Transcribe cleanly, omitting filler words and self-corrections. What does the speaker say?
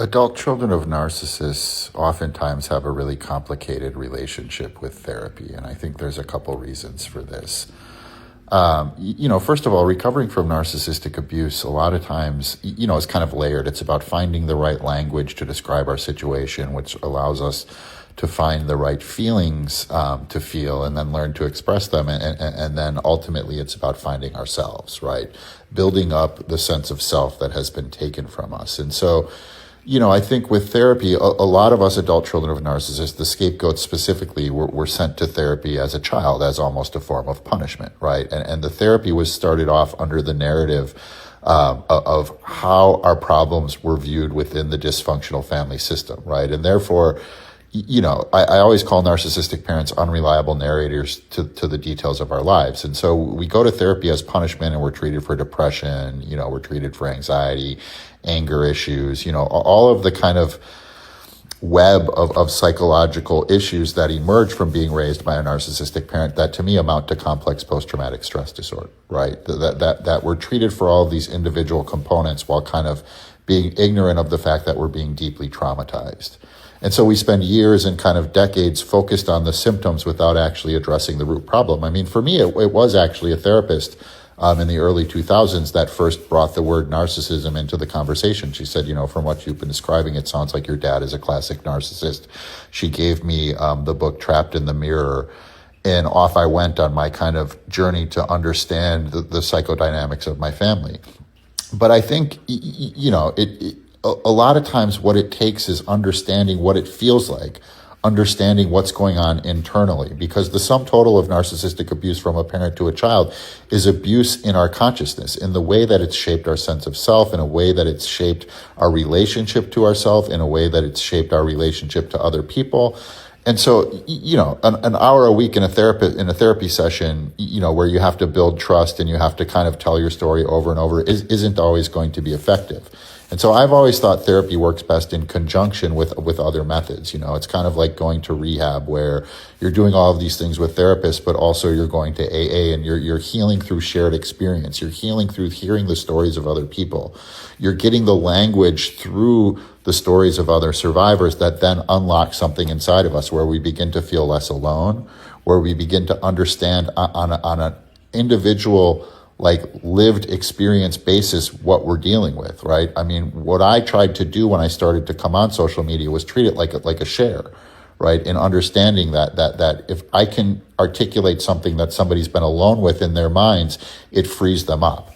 Adult children of narcissists oftentimes have a really complicated relationship with therapy, and I think there's a couple reasons for this. First of all, recovering from narcissistic abuse, a lot of times, is kind of layered. It's about finding the right language to describe our situation, which allows us to find the right feelings to feel and then learn to express them. And then ultimately, it's about finding ourselves, right? Building up the sense of self that has been taken from us. And so, I think with therapy, a lot of us adult children of narcissists, the scapegoats specifically, were sent to therapy as a child as almost a form of punishment, right? And the therapy was started off under the narrative of how our problems were viewed within the dysfunctional family system, right? And therefore, I always call narcissistic parents unreliable narrators to the details of our lives. And so we go to therapy as punishment, and we're treated for depression, we're treated for anxiety, anger issues, all of the kind of web of psychological issues that emerge from being raised by a narcissistic parent that to me amount to complex post-traumatic stress disorder, right? That we're treated for all of these individual components while kind of being ignorant of the fact that we're being deeply traumatized. And so we spend years and kind of decades focused on the symptoms without actually addressing the root problem. I mean, for me, it was actually a therapist in the early 2000s that first brought the word narcissism into the conversation. She said, from what you've been describing, it sounds like your dad is a classic narcissist. She gave me the book Trapped in the Mirror, and off I went on my kind of journey to understand the psychodynamics of my family. But I think, a lot of times what it takes is understanding what it feels like, understanding what's going on internally, because the sum total of narcissistic abuse from a parent to a child is abuse in our consciousness, in the way that it's shaped our sense of self, in a way that it's shaped our relationship to ourselves, in a way that it's shaped our relationship to other people. And so, an hour a week in a therapy session, where you have to build trust and you have to kind of tell your story over and over isn't always going to be effective. And so I've always thought therapy works best in conjunction with other methods. It's kind of like going to rehab, where you're doing all of these things with therapists, but also you're going to AA, and you're healing through shared experience. You're healing through hearing the stories of other people. You're getting the language through the stories of other survivors that then unlock something inside of us, where we begin to feel less alone, where we begin to understand on an individual, lived experience basis what we're dealing with, right? I mean, what I tried to do when I started to come on social media was treat it like a share, right? In understanding that if I can articulate something that somebody's been alone with in their minds, it frees them up.